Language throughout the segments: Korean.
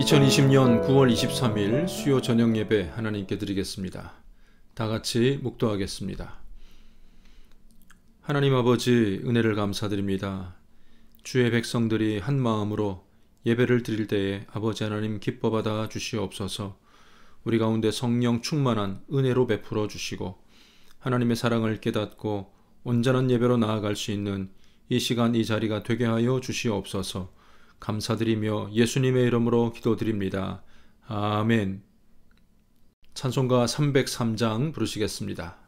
2020년 9월 23일 수요 저녁 예배 하나님께 드리겠습니다. 다 같이 묵도하겠습니다. 하나님 아버지, 은혜를 감사드립니다. 주의 백성들이 한 마음으로 예배를 드릴 때에 아버지 하나님 기뻐 받아 주시옵소서. 우리 가운데 성령 충만한 은혜로 베풀어 주시고 하나님의 사랑을 깨닫고 온전한 예배로 나아갈 수 있는 이 시간 이 자리가 되게 하여 주시옵소서. 감사드리며 예수님의 이름으로 기도드립니다. 아멘. 찬송가 303장 부르시겠습니다.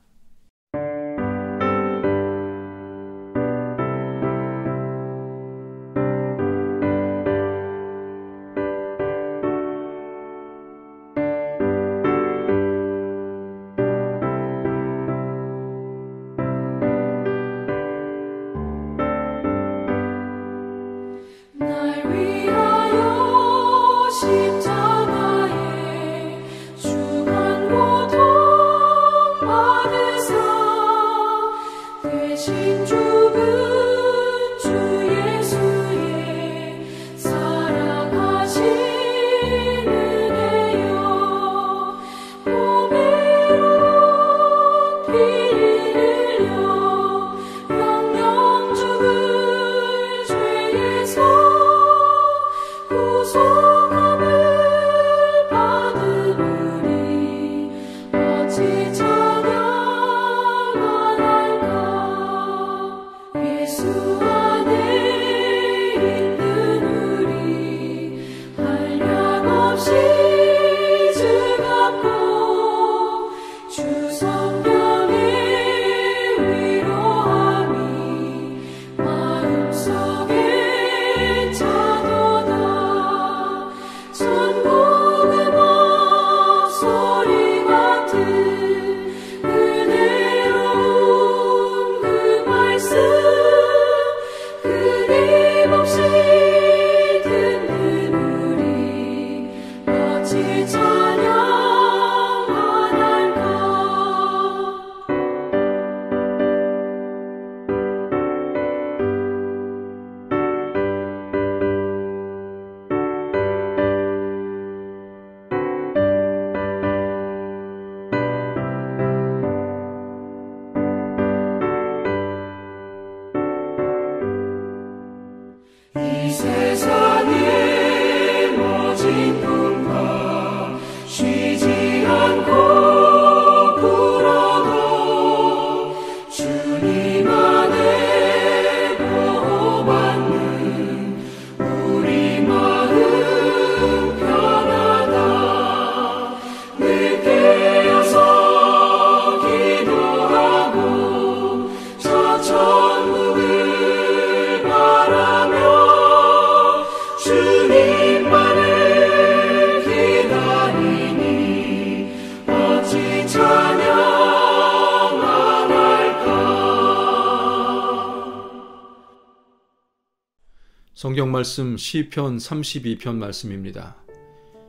성경 말씀 시편 32편 말씀입니다.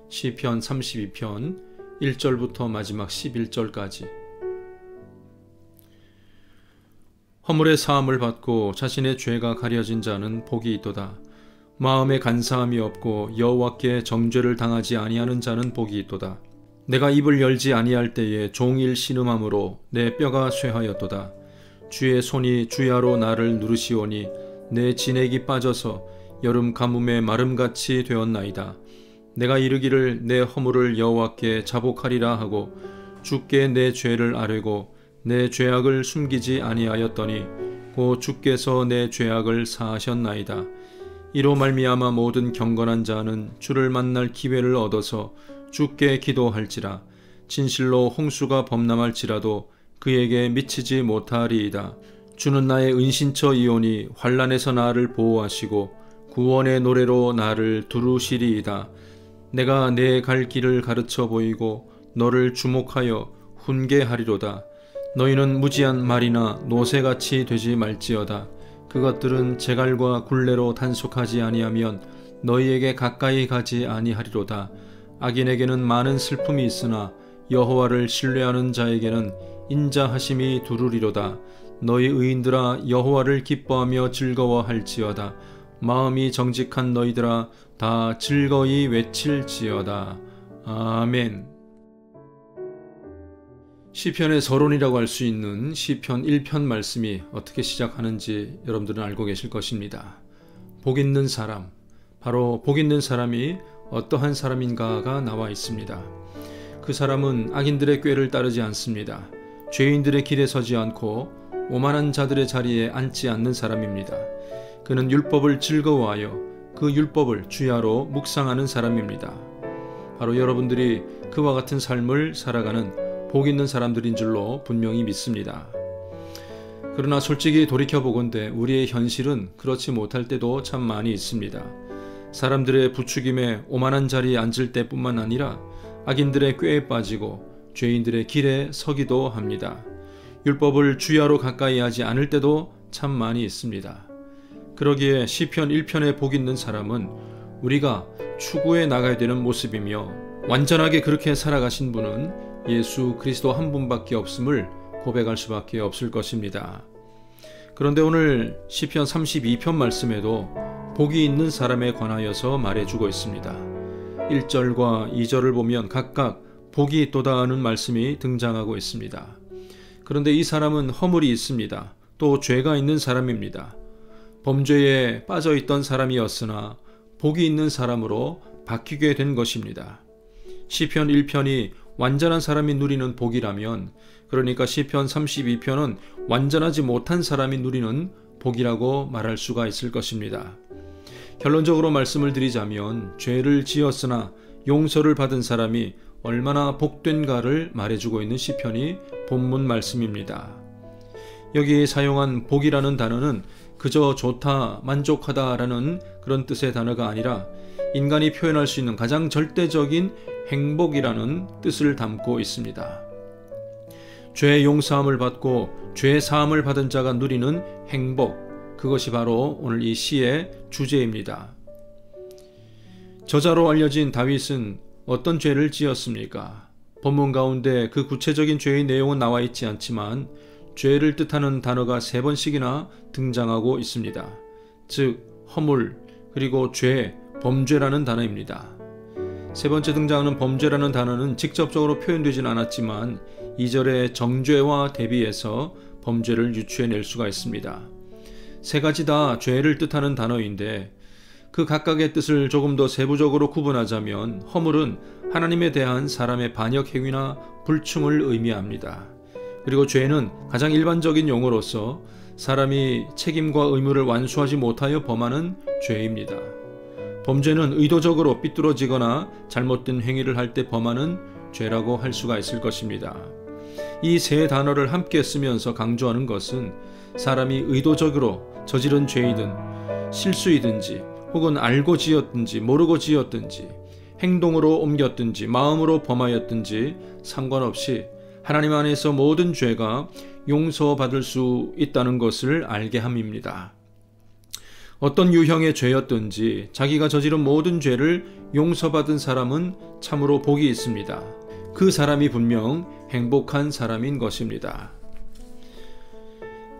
시편 32편 1절부터 마지막 11절까지. 허물의 사함을 받고 자신의 죄가 가려진 자는 복이 있도다. 마음에 간사함이 없고 여호와께 정죄를 당하지 아니하는 자는 복이 있도다. 내가 입을 열지 아니할 때에 종일 신음함으로 내 뼈가 쇠하였도다. 주의 손이 주야로 나를 누르시오니 내 진액이 빠져서 여름 가뭄에 마름같이 되었나이다. 내가 이르기를 내 허물을 여호와께 자복하리라 하고 주께 내 죄를 아뢰고 내 죄악을 숨기지 아니하였더니 곧 주께서 내 죄악을 사하셨나이다. 이로 말미암아 모든 경건한 자는 주를 만날 기회를 얻어서 주께 기도할지라. 진실로 홍수가 범람할지라도 그에게 미치지 못하리이다. 주는 나의 은신처이오니 환난에서 나를 보호하시고 구원의 노래로 나를 두루시리이다. 내가 내 갈 길을 가르쳐 보이고 너를 주목하여 훈계하리로다. 너희는 무지한 말이나 노새같이 되지 말지어다. 그것들은 제갈과 굴레로 단속하지 아니하면 너희에게 가까이 가지 아니하리로다. 악인에게는 많은 슬픔이 있으나 여호와를 신뢰하는 자에게는 인자하심이 두루리로다. 너희 의인들아 여호와를 기뻐하며 즐거워할지어다. 마음이 정직한 너희들아 다 즐거이 외칠지어다. 아멘. 시편의 서론이라고 할 수 있는 시편 1편 말씀이 어떻게 시작하는지 여러분들은 알고 계실 것입니다. 복 있는 사람, 바로 복 있는 사람이 어떠한 사람인가가 나와 있습니다. 그 사람은 악인들의 꾀를 따르지 않습니다. 죄인들의 길에 서지 않고 오만한 자들의 자리에 앉지 않는 사람입니다. 그는 율법을 즐거워하여 그 율법을 주야로 묵상하는 사람입니다. 바로 여러분들이 그와 같은 삶을 살아가는 복 있는 사람들인 줄로 분명히 믿습니다. 그러나 솔직히 돌이켜보건대 우리의 현실은 그렇지 못할 때도 참 많이 있습니다. 사람들의 부추김에 오만한 자리에 앉을 때뿐만 아니라 악인들의 꾀에 빠지고 죄인들의 길에 서기도 합니다. 율법을 주야로 가까이 하지 않을 때도 참 많이 있습니다. 그러기에 시편 1편에 복 있는 사람은 우리가 추구해 나가야 되는 모습이며 완전하게 그렇게 살아가신 분은 예수 그리스도 한 분밖에 없음을 고백할 수밖에 없을 것입니다. 그런데 오늘 시편 32편 말씀에도 복이 있는 사람에 관하여서 말해주고 있습니다. 1절과 2절을 보면 각각 복이 있도다 하는 말씀이 등장하고 있습니다. 그런데 이 사람은 허물이 있습니다. 또 죄가 있는 사람입니다. 범죄에 빠져있던 사람이었으나 복이 있는 사람으로 바뀌게 된 것입니다. 시편 1편이 완전한 사람이 누리는 복이라면, 그러니까 시편 32편은 완전하지 못한 사람이 누리는 복이라고 말할 수가 있을 것입니다. 결론적으로 말씀을 드리자면 죄를 지었으나 용서를 받은 사람이 얼마나 복된가를 말해주고 있는 시편이 본문 말씀입니다. 여기 사용한 복이라는 단어는 그저 좋다, 만족하다라는 그런 뜻의 단어가 아니라 인간이 표현할 수 있는 가장 절대적인 행복이라는 뜻을 담고 있습니다. 죄 용서함을 받고 죄 사함을 받은 자가 누리는 행복, 그것이 바로 오늘 이 시의 주제입니다. 저자로 알려진 다윗은 어떤 죄를 지었습니까? 본문 가운데 그 구체적인 죄의 내용은 나와 있지 않지만 죄를 뜻하는 단어가 3번씩이나 등장하고 있습니다. 즉 허물, 그리고 죄, 범죄라는 단어입니다. 3번째 등장하는 범죄라는 단어는 직접적으로 표현되진 않았지만 2절의 정죄와 대비해서 범죄를 유추해낼 수가 있습니다. 3가지 다 죄를 뜻하는 단어인데 그 각각의 뜻을 조금 더 세부적으로 구분하자면 허물은 하나님에 대한 사람의 반역 행위나 불충을 의미합니다. 그리고 죄는 가장 일반적인 용어로서 사람이 책임과 의무를 완수하지 못하여 범하는 죄입니다. 범죄는 의도적으로 삐뚤어지거나 잘못된 행위를 할 때 범하는 죄라고 할 수가 있을 것입니다. 이 3 단어를 함께 쓰면서 강조하는 것은 사람이 의도적으로 저지른 죄이든 실수이든지 혹은 알고 지었든지 모르고 지었든지 행동으로 옮겼든지 마음으로 범하였든지 상관없이 하나님 안에서 모든 죄가 용서받을 수 있다는 것을 알게 함입니다. 어떤 유형의 죄였든지 자기가 저지른 모든 죄를 용서받은 사람은 참으로 복이 있습니다. 그 사람이 분명 행복한 사람인 것입니다.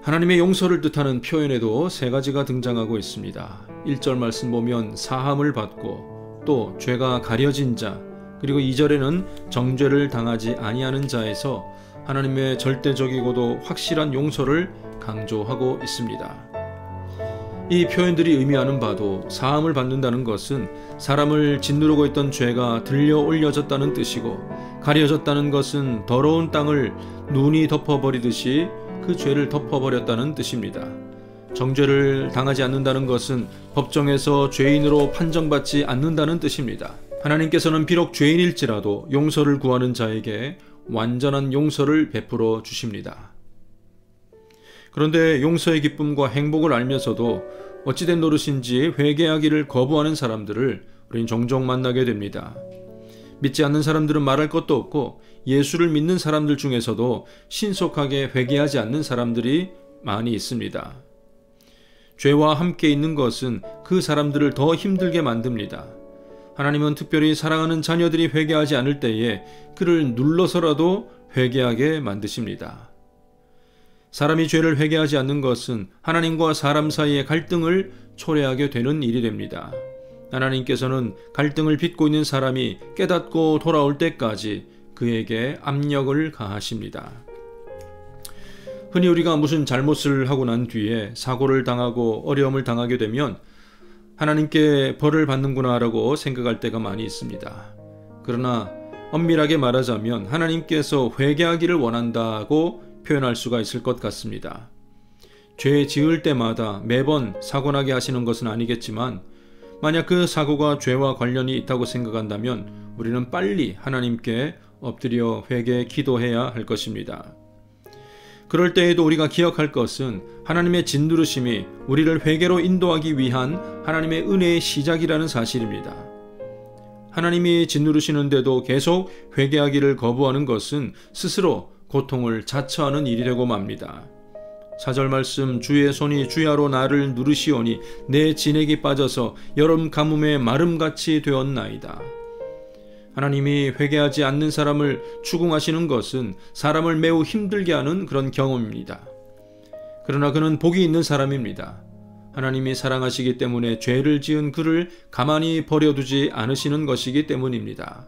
하나님의 용서를 뜻하는 표현에도 3가지가 등장하고 있습니다. 1절 말씀 보면 사함을 받고 또 죄가 가려진 자, 그리고 2절에는 정죄를 당하지 아니하는 자에서 하나님의 절대적이고도 확실한 용서를 강조하고 있습니다. 이 표현들이 의미하는 바도 사함을 받는다는 것은 사람을 짓누르고 있던 죄가 들려 올려졌다는 뜻이고, 가려졌다는 것은 더러운 땅을 눈이 덮어버리듯이 그 죄를 덮어버렸다는 뜻입니다. 정죄를 당하지 않는다는 것은 법정에서 죄인으로 판정받지 않는다는 뜻입니다. 하나님께서는 비록 죄인일지라도 용서를 구하는 자에게 완전한 용서를 베풀어 주십니다. 그런데 용서의 기쁨과 행복을 알면서도 어찌된 노릇인지 회개하기를 거부하는 사람들을 우린 종종 만나게 됩니다. 믿지 않는 사람들은 말할 것도 없고 예수를 믿는 사람들 중에서도 신속하게 회개하지 않는 사람들이 많이 있습니다. 죄와 함께 있는 것은 그 사람들을 더 힘들게 만듭니다. 하나님은 특별히 사랑하는 자녀들이 회개하지 않을 때에 그를 눌러서라도 회개하게 만드십니다. 사람이 죄를 회개하지 않는 것은 하나님과 사람 사이의 갈등을 초래하게 되는 일이 됩니다. 하나님께서는 갈등을 빚고 있는 사람이 깨닫고 돌아올 때까지 그에게 압력을 가하십니다. 흔히 우리가 무슨 잘못을 하고 난 뒤에 사고를 당하고 어려움을 당하게 되면 하나님께 벌을 받는구나 라고 생각할 때가 많이 있습니다. 그러나 엄밀하게 말하자면 하나님께서 회개하기를 원한다고 표현할 수가 있을 것 같습니다. 죄 지을 때마다 매번 사고나게 하시는 것은 아니겠지만 만약 그 사고가 죄와 관련이 있다고 생각한다면 우리는 빨리 하나님께 엎드려 회개 기도해야 할 것입니다. 그럴 때에도 우리가 기억할 것은 하나님의 진노르심이 우리를 회개로 인도하기 위한 하나님의 은혜의 시작이라는 사실입니다. 하나님이 진노르시는데도 계속 회개하기를 거부하는 것은 스스로 고통을 자처하는 일이 되고 맙니다. 4절 말씀, 주의 손이 주야로 나를 누르시오니 내 진액이 빠져서 여름 가뭄에 마름같이 되었나이다. 하나님이 회개하지 않는 사람을 추궁하시는 것은 사람을 매우 힘들게 하는 그런 경험입니다. 그러나 그는 복이 있는 사람입니다. 하나님이 사랑하시기 때문에 죄를 지은 그를 가만히 버려두지 않으시는 것이기 때문입니다.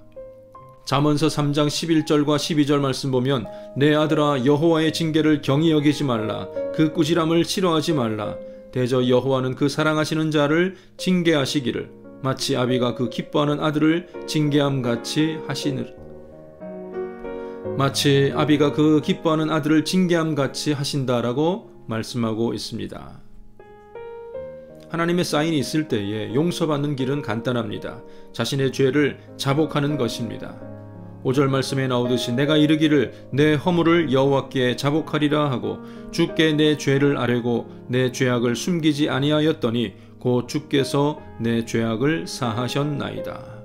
잠언서 3장 11절과 12절 말씀 보면 내 아들아 여호와의 징계를 경히 여기지 말라. 그 꾸지람을 싫어하지 말라. 대저 여호와는 그 사랑하시는 자를 징계하시기를 마치 아비가 그 기뻐하는 아들을 징계함같이 하시느라. 마치 아비가 그 기뻐하는 아들을 징계함같이 하신다라고 말씀하고 있습니다. 하나님의 사인이 있을 때에 용서받는 길은 간단합니다. 자신의 죄를 자복하는 것입니다. 5절 말씀에 나오듯이 내가 이르기를 내 허물을 여호와께 자복하리라 하고 주께 내 죄를 아뢰고 내 죄악을 숨기지 아니하였더니 곧 주께서 내 죄악을 사하셨나이다.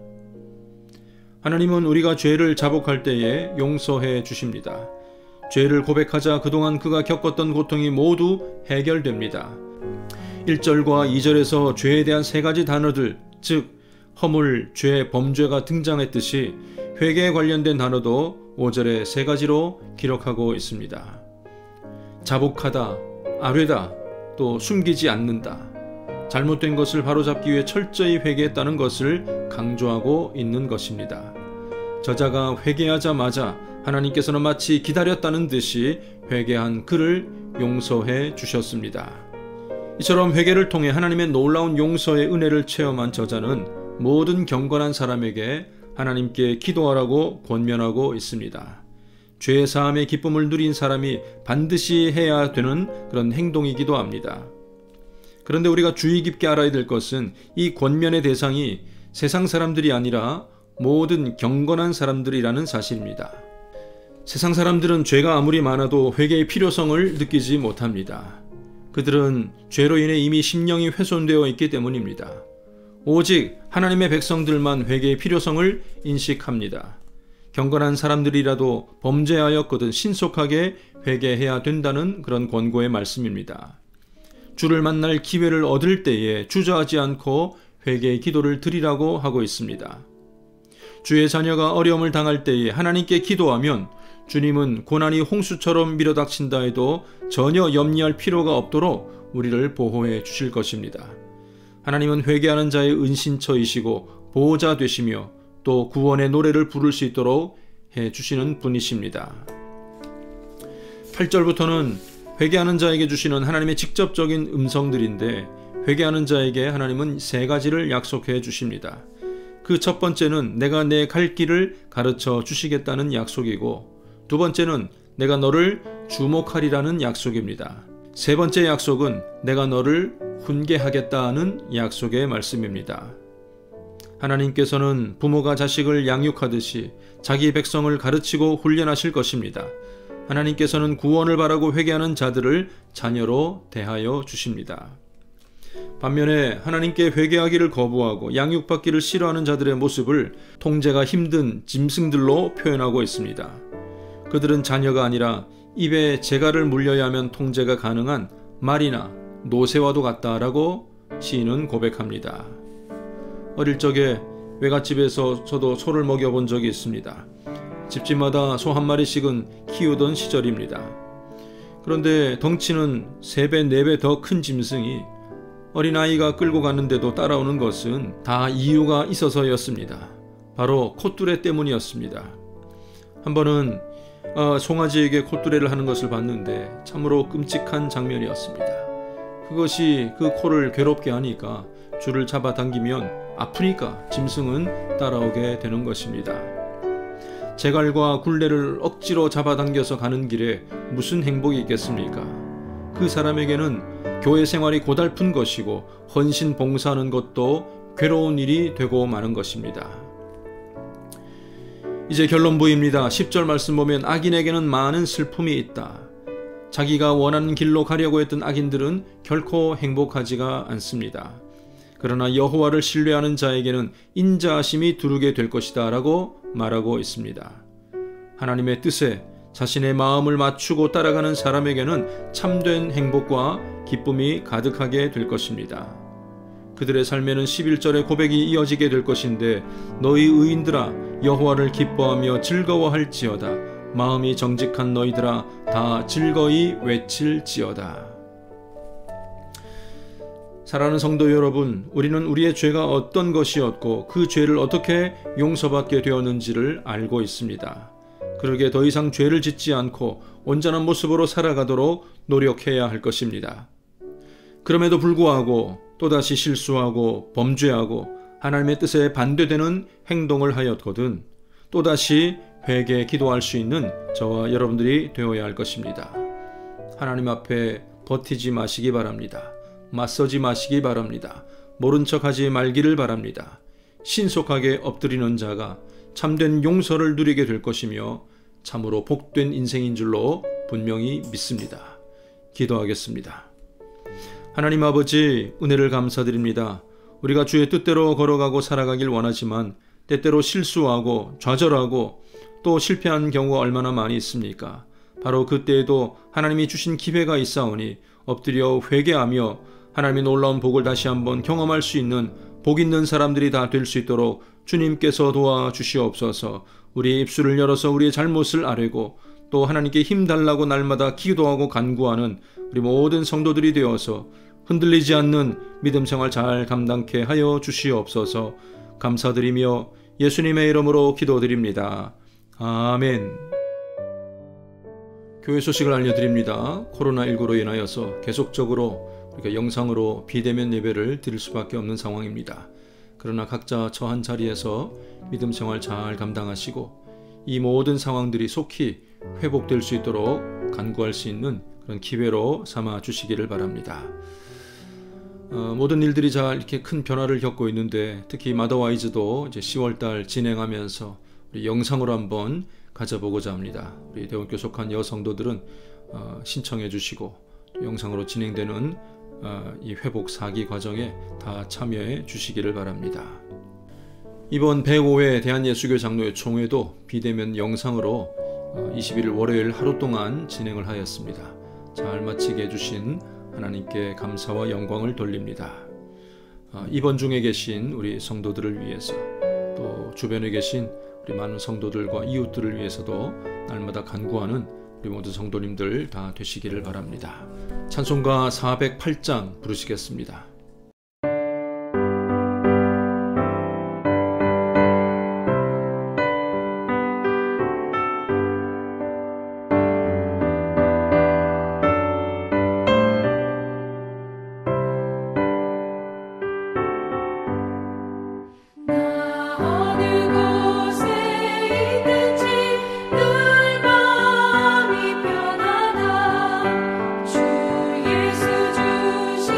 하나님은 우리가 죄를 자복할 때에 용서해 주십니다. 죄를 고백하자 그동안 그가 겪었던 고통이 모두 해결됩니다. 1절과 2절에서 죄에 대한 세 가지 단어들, 즉 허물, 죄, 범죄가 등장했듯이 회개에 관련된 단어도 5절에 세 가지로 기록하고 있습니다. 자복하다, 아뢰다, 또 숨기지 않는다. 잘못된 것을 바로잡기 위해 철저히 회개했다는 것을 강조하고 있는 것입니다. 저자가 회개하자마자 하나님께서는 마치 기다렸다는 듯이 회개한 그를 용서해 주셨습니다. 이처럼 회개를 통해 하나님의 놀라운 용서의 은혜를 체험한 저자는 모든 경건한 사람에게 하나님께 기도하라고 권면하고 있습니다. 죄 사함의 기쁨을 누린 사람이 반드시 해야 되는 그런 행동이기도 합니다. 그런데 우리가 주의 깊게 알아야 될 것은 이 권면의 대상이 세상 사람들이 아니라 모든 경건한 사람들이라는 사실입니다. 세상 사람들은 죄가 아무리 많아도 회개의 필요성을 느끼지 못합니다. 그들은 죄로 인해 이미 심령이 훼손되어 있기 때문입니다. 오직 하나님의 백성들만 회개의 필요성을 인식합니다. 경건한 사람들이라도 범죄하였거든 신속하게 회개해야 된다는 그런 권고의 말씀입니다. 주를 만날 기회를 얻을 때에 주저하지 않고 회개의 기도를 드리라고 하고 있습니다. 주의 자녀가 어려움을 당할 때에 하나님께 기도하면 주님은 고난이 홍수처럼 밀어닥친다 해도 전혀 염려할 필요가 없도록 우리를 보호해 주실 것입니다. 하나님은 회개하는 자의 은신처이시고 보호자 되시며 또 구원의 노래를 부를 수 있도록 해 주시는 분이십니다. 8절부터는 회개하는 자에게 주시는 하나님의 직접적인 음성들인데 회개하는 자에게 하나님은 세 가지를 약속해 주십니다. 그 첫 번째는 내가 내 갈 길을 가르쳐 주시겠다는 약속이고 두 번째는 내가 너를 주목하리라는 약속입니다. 세 번째 약속은 내가 너를 훈계하겠다는 약속의 말씀입니다. 하나님께서는 부모가 자식을 양육하듯이 자기 백성을 가르치고 훈련하실 것입니다. 하나님께서는 구원을 바라고 회개하는 자들을 자녀로 대하여 주십니다. 반면에 하나님께 회개하기를 거부하고 양육받기를 싫어하는 자들의 모습을 통제가 힘든 짐승들로 표현하고 있습니다. 그들은 자녀가 아니라 입에 재갈을 물려야 하면 통제가 가능한 말이나 노새와도 같다라고 시인은 고백합니다. 어릴 적에 외갓집에서 저도 소를 먹여본 적이 있습니다. 집집마다 소 한 마리씩은 키우던 시절입니다. 그런데 덩치는 3배, 4배 더 큰 짐승이 어린아이가 끌고 갔는데도 따라오는 것은 다 이유가 있어서였습니다. 바로 콧뚜레 때문이었습니다. 한 번은 송아지에게 콧뚜레를 하는 것을 봤는데 참으로 끔찍한 장면이었습니다. 그것이 그 코를 괴롭게 하니까 줄을 잡아당기면 아프니까 짐승은 따라오게 되는 것입니다. 제갈과 굴레를 억지로 잡아당겨서 가는 길에 무슨 행복이 있겠습니까? 그 사람에게는 교회 생활이 고달픈 것이고 헌신 봉사하는 것도 괴로운 일이 되고 마는 것입니다. 이제 결론부입니다. 10절 말씀 보면 악인에게는 많은 슬픔이 있다. 자기가 원하는 길로 가려고 했던 악인들은 결코 행복하지가 않습니다. 그러나 여호와를 신뢰하는 자에게는 인자하심이 두르게 될 것이다 라고 말하고 있습니다. 하나님의 뜻에 자신의 마음을 맞추고 따라가는 사람에게는 참된 행복과 기쁨이 가득하게 될 것입니다. 그들의 삶에는 11절의 고백이 이어지게 될 것인데 너희 의인들아 여호와를 기뻐하며 즐거워할지어다. 마음이 정직한 너희들아 다 즐거이 외칠지어다. 사랑하는 성도 여러분, 우리는 우리의 죄가 어떤 것이었고 그 죄를 어떻게 용서받게 되었는지를 알고 있습니다. 그러기에 더 이상 죄를 짓지 않고 온전한 모습으로 살아가도록 노력해야 할 것입니다. 그럼에도 불구하고 또다시 실수하고 범죄하고 하나님의 뜻에 반대되는 행동을 하였거든 또다시 회개 기도할 수 있는 저와 여러분들이 되어야 할 것입니다. 하나님 앞에 버티지 마시기 바랍니다. 맞서지 마시기 바랍니다. 모른 척하지 말기를 바랍니다. 신속하게 엎드리는 자가 참된 용서를 누리게 될 것이며 참으로 복된 인생인 줄로 분명히 믿습니다. 기도하겠습니다. 하나님 아버지, 은혜를 감사드립니다. 우리가 주의 뜻대로 걸어가고 살아가길 원하지만 때때로 실수하고 좌절하고 또 실패한 경우가 얼마나 많이 있습니까? 바로 그때에도 하나님이 주신 기회가 있사오니 엎드려 회개하며 하나님의 놀라운 복을 다시 한번 경험할 수 있는 복 있는 사람들이 다 될 수 있도록 주님께서 도와주시옵소서. 우리의 입술을 열어서 우리의 잘못을 아뢰고 또 하나님께 힘달라고 날마다 기도하고 간구하는 우리 모든 성도들이 되어서 흔들리지 않는 믿음 생활 잘 감당케 하여 주시옵소서. 감사드리며 예수님의 이름으로 기도드립니다. 아멘. 교회 소식을 알려드립니다. 코로나19로 인하여서 계속적으로 우리가 영상으로 비대면 예배를 드릴 수밖에 없는 상황입니다. 그러나 각자 처한 자리에서 믿음 생활 잘 감당하시고 이 모든 상황들이 속히 회복될 수 있도록 간구할 수 있는 그런 기회로 삼아 주시기를 바랍니다. 모든 일들이 잘 이렇게 큰 변화를 겪고 있는데 특히 마더와이즈도 이제 10월달 진행하면서 우리 영상으로 한번 가져보고자 합니다. 우리 대원교 속한 여성도들은 신청해 주시고 영상으로 진행되는 이 회복 사기 과정에 다 참여해 주시기를 바랍니다. 이번 105회 대한예수교 장로회 총회도 비대면 영상으로 21일 월요일 하루 동안 진행을 하였습니다. 잘 마치게 해주신 하나님께 감사와 영광을 돌립니다. 입원 중에 계신 우리 성도들을 위해서 또 주변에 계신 우리 많은 성도들과 이웃들을 위해서도 날마다 간구하는 우리 모든 성도님들 다 되시기를 바랍니다. 찬송가 408장 부르시겠습니다. 예수 주신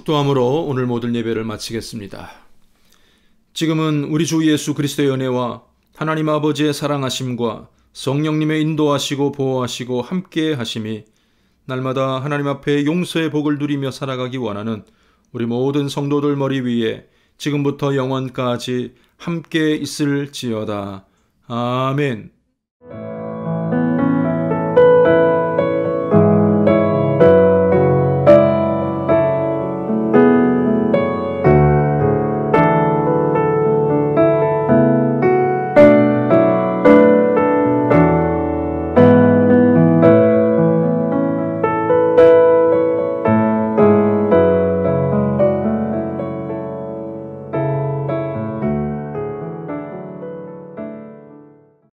축도함으로 오늘 모든 예배를 마치겠습니다. 지금은 우리 주 예수 그리스도의 은혜와 하나님 아버지의 사랑하심과 성령님의 인도하시고 보호하시고 함께 하심이 날마다 하나님 앞에 용서의 복을 누리며 살아가기 원하는 우리 모든 성도들 머리 위에 지금부터 영원까지 함께 있을지어다. 아멘.